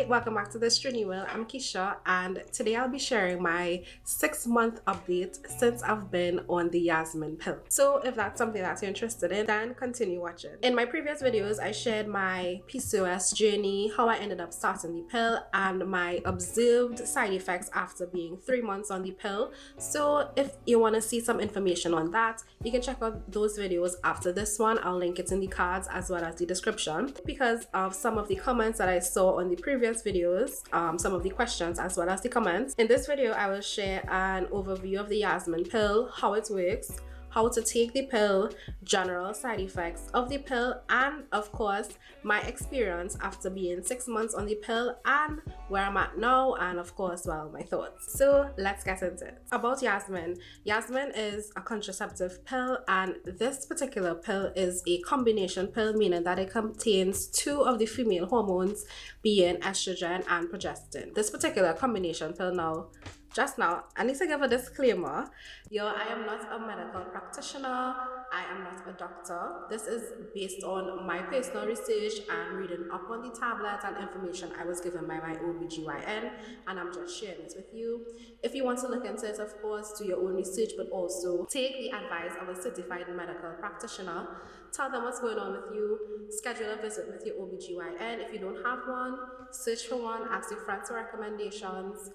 Hi, welcome back to the Trini Will. I'm Keisha, and today I'll be sharing my 6-month update since I've been on the Yasmin pill. So if that's something that you're interested in, then continue watching. In my previous videos, I shared my PCOS journey, how I ended up starting the pill, and my observed side effects after being 3 months on the pill. So if you want to see some information on that, you can check out those videos after this one. I'll link it in the cards as well as the description. Because of some of the comments that I saw on the previous videos, some of the questions as well as the comments. In this video, I will share an overview of the Yasmin pill, how it works, how to take the pill, general side effects of the pill, and of course, my experience after being 6 months on the pill and where I'm at now, and of course, well, my thoughts. So let's get into it. About Yasmin. Yasmin is a contraceptive pill, and this particular pill is a combination pill, meaning that it contains 2 of the female hormones, being estrogen and progesterone. This particular combination pill now, I need to give a disclaimer. I am not a medical practitioner. I am not a doctor. This is based on my personal research and reading up on the tablet and information I was given by my OBGYN, and I'm just sharing it with you. If you want to look into it, of course, do your own research, but also take the advice of a certified medical practitioner. Tell them what's going on with you. Schedule a visit with your OBGYN. If you don't have one, search for one, ask your friends for recommendations.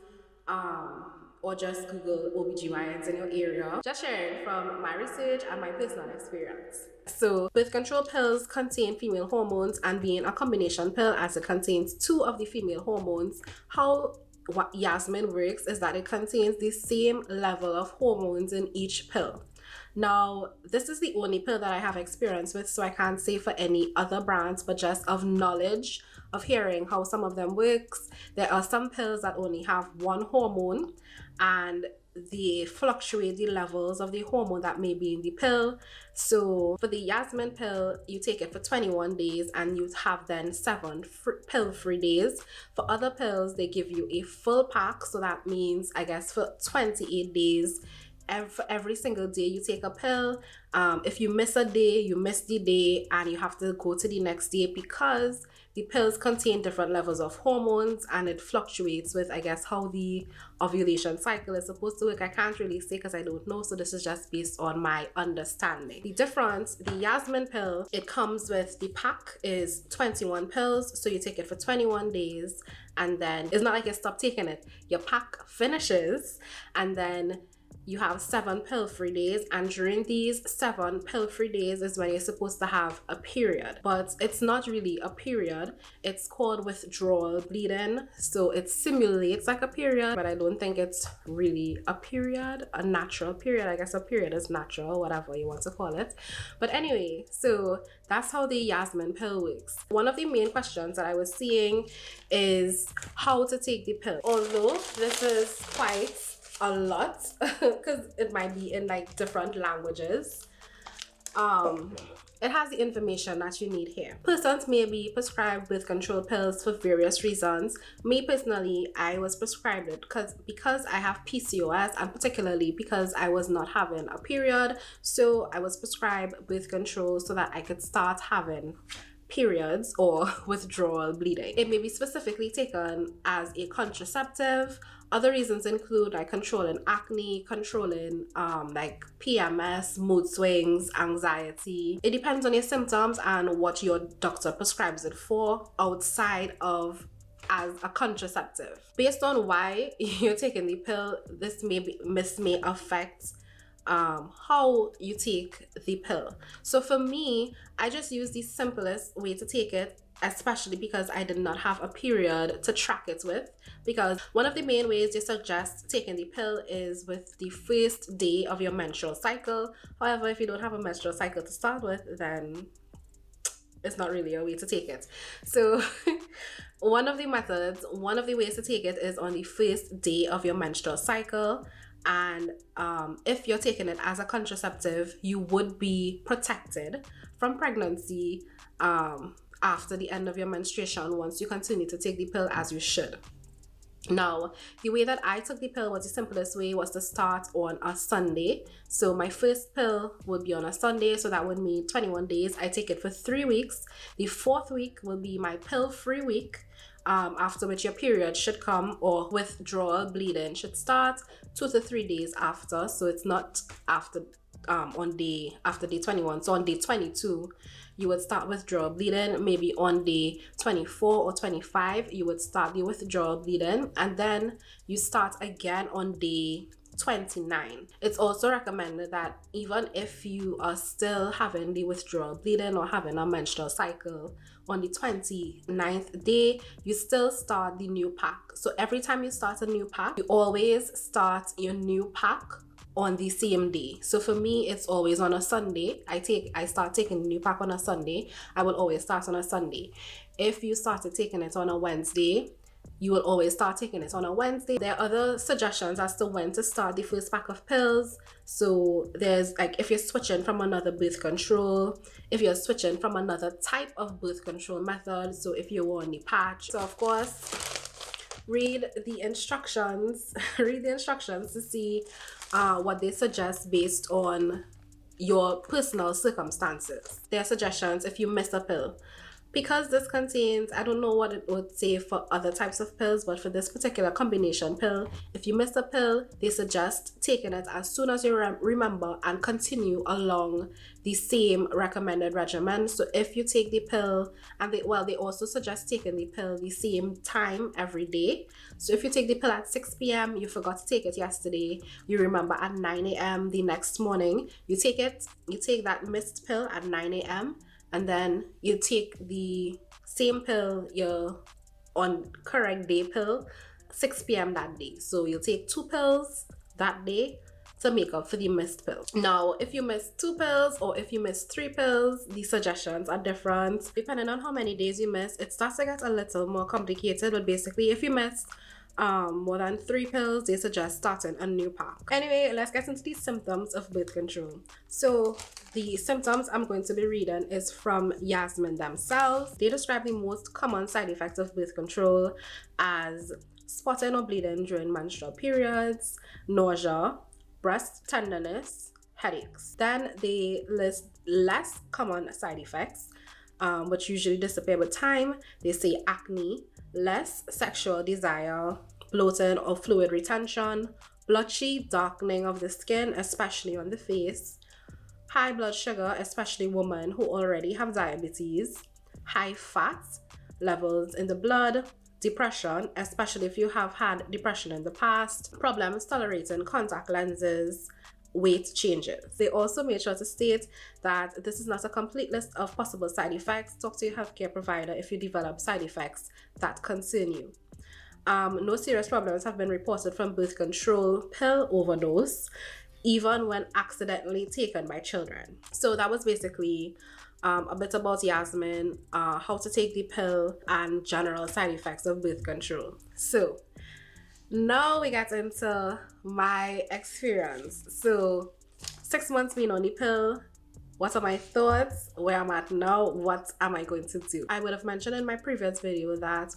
Or just Google OBGYNs in your area. Just sharing from my research and my personal experience. So, birth control pills contain female hormones, and being a combination pill as it contains 2 of the female hormones, what Yasmin works is that it contains the same level of hormones in each pill. Now, this is the only pill that I have experience with, so I can't say for any other brands, but just of knowledge, of hearing how some of them works. There are some pills that only have 1 hormone, and they fluctuate the levels of the hormone that may be in the pill. So for the Yasmin pill, you take it for 21 days and you have then 7 pill-free days. For other pills, they give you a full pack, so that means, I guess, for 28 days, every single day you take a pill. If you miss a day, you miss the day, and you have to go to the next day, because the pills contain different levels of hormones and it fluctuates with, I guess, how the ovulation cycle is supposed to work. I can't really say because I don't know, so this is just based on my understanding. The difference, the Yasmin pill, it comes with, the pack is 21 pills, so you take it for 21 days, and then it's not like you stop taking it. Your pack finishes, and then you have 7 pill-free days, and during these 7 pill-free days is when you're supposed to have a period. But it's not really a period. It's called withdrawal bleeding. So it simulates like a period, but I don't think it's really a period, a natural period. I guess a period is natural, whatever you want to call it. But anyway, so that's how the Yasmin pill works. One of the main questions that I was seeing is how to take the pill. Although this is quite a lot because it might be in like different languages, it has the information that you need here. Persons may be prescribed birth control pills for various reasons. Me personally, I was prescribed it because I have PCOS, and particularly because I was not having a period, so I was prescribed birth control so that I could start having periods or withdrawal bleeding. It may be specifically taken as a contraceptive. Other reasons include like controlling acne, controlling like PMS, mood swings, anxiety. It depends on your symptoms and what your doctor prescribes it for outside of as a contraceptive. Based on why you're taking the pill, this may affect how you take the pill. So for me, I just use the simplest way to take it, especially because I did not have a period to track it with, because one of the main ways they suggest taking the pill is with the first day of your menstrual cycle. However, if you don't have a menstrual cycle to start with, then it's not really a way to take it. So one of the ways to take it is on the first day of your menstrual cycle. And if you're taking it as a contraceptive, you would be protected from pregnancy after the end of your menstruation once you continue to take the pill as you should. Now, the way that I took the pill was the simplest way, was to start on a Sunday. So my first pill would be on a Sunday, so that would mean 21 days. I take it for 3 weeks. The 4th week will be my pill-free week. after which your period should come, or withdrawal bleeding should start 2 to 3 days after. So it's not after after day 21. So on day 22 you would start withdrawal bleeding. Maybe on day 24 or 25 you would start the withdrawal bleeding, and then you start again on day 29. It's also recommended that even if you are still having the withdrawal bleeding or having a menstrual cycle, on the 29th day you still start the new pack. So every time you start a new pack, you always start your new pack on the same day. So for me, it's always on a Sunday. I start taking the new pack on a Sunday. I will always start on a Sunday. If you started taking it on a Wednesday, you will always start taking it on a Wednesday. There are other suggestions as to when to start the first pack of pills. So there's like, if you're switching from another birth control, if you're switching from another type of birth control method, so if you were on the patch. So of course, read the instructions to see what they suggest based on your personal circumstances. Their suggestions if you miss a pill. Because this contains, I don't know what it would say for other types of pills, but for this particular combination pill, if you miss a pill, they suggest taking it as soon as you remember and continue along the same recommended regimen. So if you take the pill, and they also suggest taking the pill the same time every day. So if you take the pill at 6 p.m., you forgot to take it yesterday, you remember at 9 a.m. the next morning, you take that missed pill at 9 a.m. and then you take the same pill, your on correct day pill, 6 p.m. that day. So you'll take 2 pills that day to make up for the missed pill. Now, if you miss 2 pills or if you miss 3 pills, the suggestions are different. Depending on how many days you miss, it starts to get a little more complicated, but basically if you miss more than 3 pills, they suggest starting a new pack. Anyway, let's get into the symptoms of birth control. So the symptoms I'm going to be reading is from Yasmin themselves. They describe the most common side effects of birth control as spotting or bleeding during menstrual periods, nausea, breast tenderness, headaches. Then they list less common side effects, which usually disappear with time. They say acne, less sexual desire, bloating or fluid retention, blotchy darkening of the skin, especially on the face, high blood sugar, especially women who already have diabetes, high fat levels in the blood, depression, especially if you have had depression in the past, problems tolerating contact lenses, weight changes. They also made sure to state that this is not a complete list of possible side effects. Talk to your healthcare provider if you develop side effects that concern you. No serious problems have been reported from birth control pill overdose, even when accidentally taken by children. So that was basically a bit about Yasmin, how to take the pill, and general side effects of birth control. So now we get into my experience. So 6 months being on the pill, what are my thoughts, where I'm at now, what am I going to do? I would have mentioned in my previous video that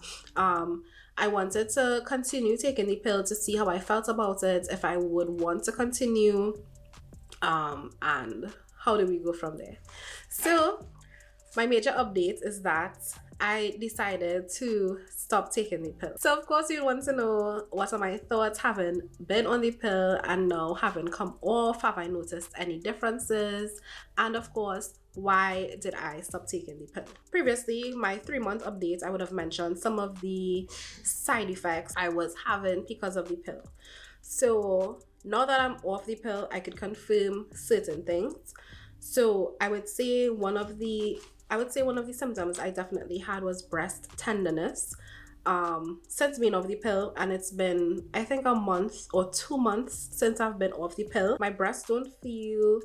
I wanted to continue taking the pill to see how I felt about it, if I would want to continue, and how do we go from there. So my major update is that I decided to stop taking the pill. So of course you want to know what are my thoughts having been on the pill and now having come off. Have I noticed any differences? And of course, why did I stop taking the pill? Previously, my 3-month update, I would have mentioned some of the side effects I was having because of the pill. So now that I'm off the pill, I could confirm certain things. So I would say one of the symptoms I definitely had was breast tenderness. Since being off the pill, and it's been I think a month or 2 months since I've been off the pill, my breasts don't feel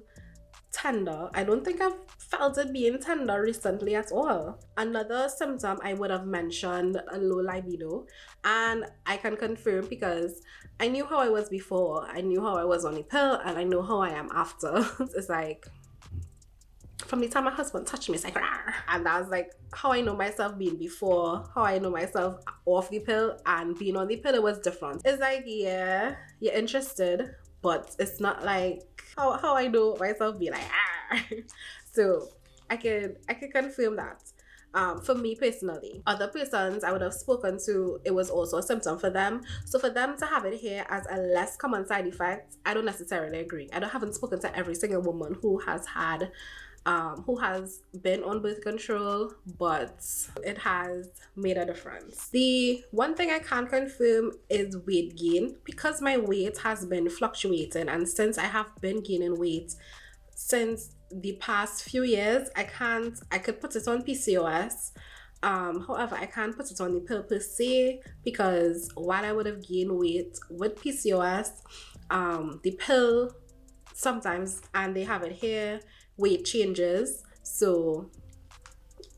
tender. I don't think I've felt it being tender recently at all. Another symptom I would have mentioned, a low libido, and I can confirm because I knew how I was before, I knew how I was on the pill, and I know how I am after. It's like from the time my husband touched me, it's like, rawr. And that was like how I know myself being before, how I know myself off the pill, and being on the pill, it was different. It's like, yeah, you're interested, but it's not like how I know myself being like, rawr. So I could confirm that. for me personally. Other persons I would have spoken to, it was also a symptom for them. So for them to have it here as a less common side effect, I don't necessarily agree. Haven't spoken to every single woman who has had who has been on birth control, but it has made a difference. The one thing I can't confirm is weight gain, because my weight has been fluctuating, and since I have been gaining weight since the past few years, I could put it on PCOS. However, I can't put it on the pill per se, because while I would have gained weight with PCOS, the pill sometimes, and they have it here, weight changes. So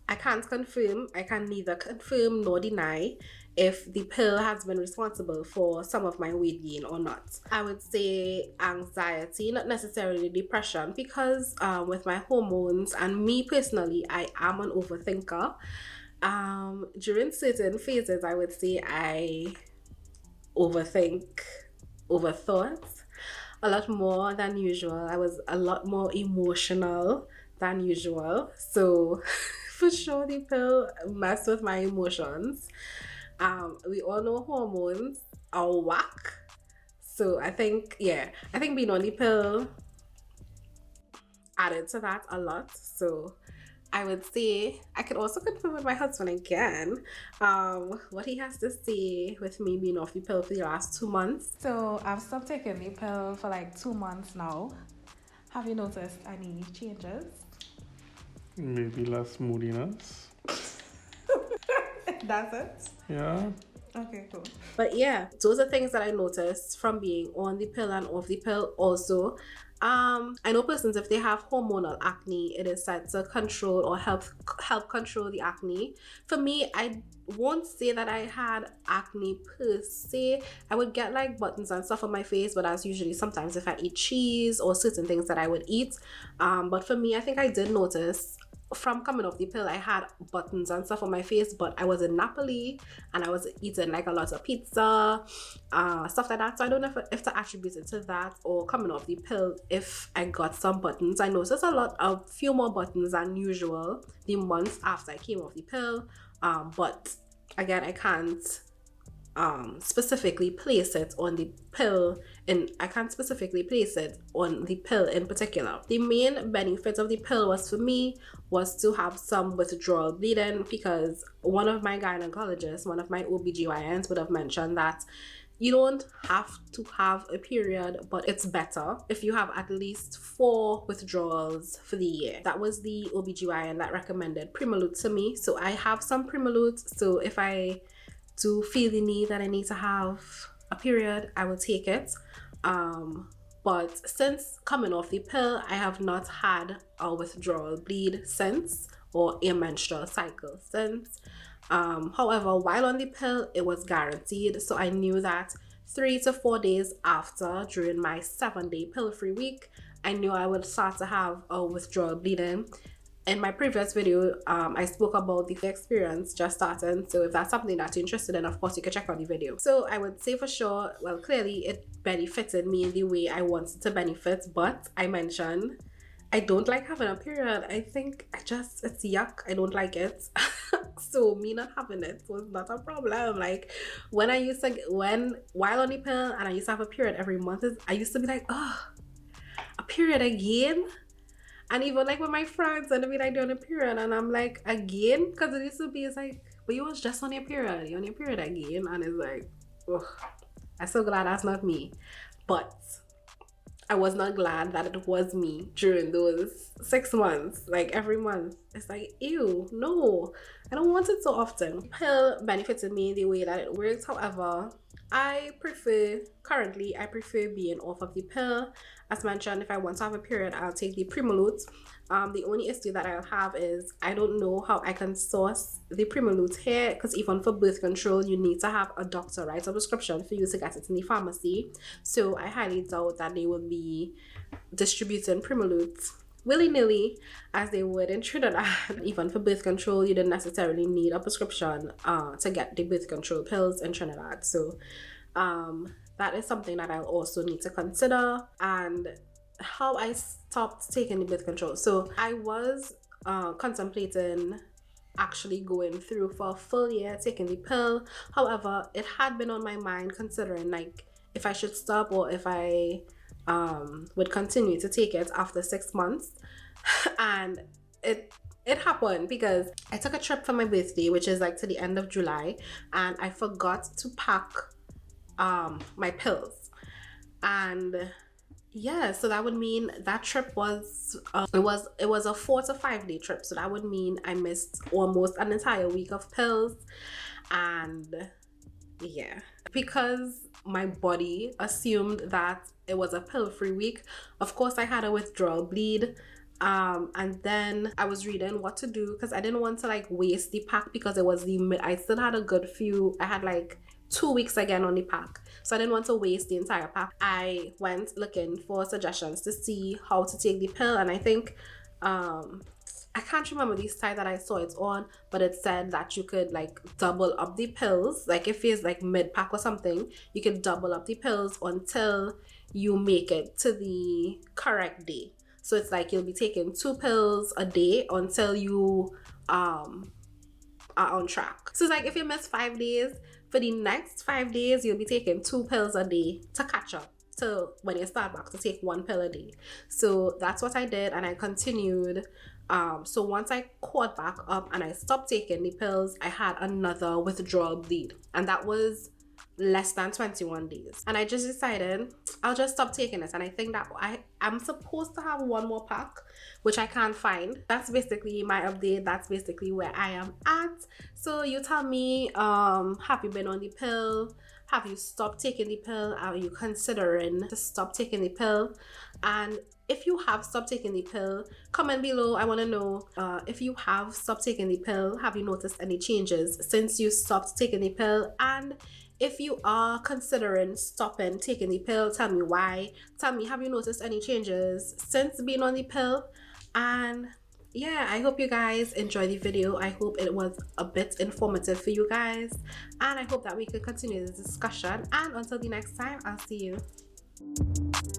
I can't confirm, I can neither confirm nor deny if the pill has been responsible for some of my weight gain or not. I would say anxiety, not necessarily depression, because with my hormones and me personally, I am an overthinker. During certain phases, I would say I overthought a lot more than usual. I was a lot more emotional than usual. So for sure the pill messed with my emotions. We all know hormones are whack. So I think being on the pill added to that a lot. So I would say I could also confirm with my husband again what he has to say with me being off the pill for the last 2 months. So I've stopped taking the pill for like 2 months now. Have you noticed any changes? Maybe less moodiness. That's it? Yeah. Okay, cool. But yeah, those are things that I noticed from being on the pill and off the pill. Also, I know persons, if they have hormonal acne, it is said to control or help control the acne. For me, I won't say that I had acne per se. I would get like buttons and stuff on my face, but that's usually sometimes if I eat cheese or certain things that I would eat. But for me, I think I did notice from coming off the pill, I had buttons and stuff on my face, but I was in Napoli and I was eating like a lot of pizza, stuff like that. So I don't know if to attribute it to that or coming off the pill. If I got some buttons, I noticed a few more buttons than usual the months after I came off the pill. But again, I can't specifically place it on the pill, and I can't specifically place it on the pill in particular. The main benefit of the pill was for me was to have some withdrawal bleeding, because one of my gynecologists, one of my OBGYNs would have mentioned that you don't have to have a period, but it's better if you have at least 4 withdrawals for the year. That was the OBGYN that recommended Primalute to me. So I have some Primalute. So if I do feel the need that I need to have a period, I will take it. But since coming off the pill, I have not had a withdrawal bleed since, or a menstrual cycle since. However, while on the pill, it was guaranteed. So I knew that 3 to 4 days after, during my 7-day pill-free week, I knew I would start to have a withdrawal bleeding. In my previous video, I spoke about the experience just starting. So if that's something that you're interested in, of course, you can check out the video. So I would say for sure, well, clearly it benefited me in the way I wanted to benefit. But I mentioned, I don't like having a period. I think it's yuck. I don't like it. So me not having it was not a problem. Like while on the pill and I used to have a period every month, I used to be like, oh, a period again? And even like with my friends, and I be like, they're on a period, and I'm like, again? Because it used to be, it's like, but you was just on your period. You're on your period again. And it's like, ugh, I'm so glad that's not me. But I was not glad that it was me during those 6 months. Like every month, it's like, ew, no, I don't want it so often. Pill benefited me the way that it works. However, I prefer being off of the pill. As mentioned, if I want to have a period, I'll take the Primalute. The only issue that I'll have is I don't know how I can source the Primalute here, because even for birth control, you need to have a doctor write a prescription for you to get it in the pharmacy. So I highly doubt that they will be distributing Primalute willy-nilly as they would in Trinidad. Even for birth control, you don't necessarily need a prescription to get the birth control pills in Trinidad. So that is something that I'll also need to consider. And how I stopped taking the birth control. So I was contemplating actually going through for a full year taking the pill. However, it had been on my mind considering like if I should stop or if I would continue to take it after 6 months. And it happened because I took a trip for my birthday, which is like to the end of July, and I forgot to pack my pills. And yeah, so that would mean that trip was it was a 4 to 5 day trip, so that would mean I missed almost an entire week of pills. And yeah, because my body assumed that it was a pill-free week, of course I had a withdrawal bleed. And then I was reading what to do because I didn't want to like waste the pack, because it was I still had a good few, I had like 2 weeks again on the pack, so I didn't want to waste the entire pack. I went looking for suggestions to see how to take the pill, and I think I can't remember the site that I saw it on, but it said that you could like double up the pills, like if it's like mid-pack or something, you could double up the pills until you make it to the correct day. So it's like you'll be taking 2 pills a day until you are on track. So it's like if you miss 5 days, for the next 5 days, you'll be taking 2 pills a day to catch up to when you start back to take 1 pill a day. So that's what I did, and I continued. So once I caught back up and I stopped taking the pills, I had another withdrawal bleed, and that was less than 21 days. And I just decided I'll just stop taking it. And I think that I'm supposed to have 1 more pack, which I can't find. That's basically my update. That's basically where I am at. So you tell me, have you been on the pill? Have you stopped taking the pill? Are you considering to stop taking the pill? And if you have stopped taking the pill, comment below. I want to know if you have stopped taking the pill, have you noticed any changes since you stopped taking the pill? And if you are considering stopping taking the pill, tell me why. Tell me, have you noticed any changes since being on the pill? And yeah, I hope you guys enjoyed the video. I hope it was a bit informative for you guys. And I hope that we can continue this discussion. And until the next time, I'll see you.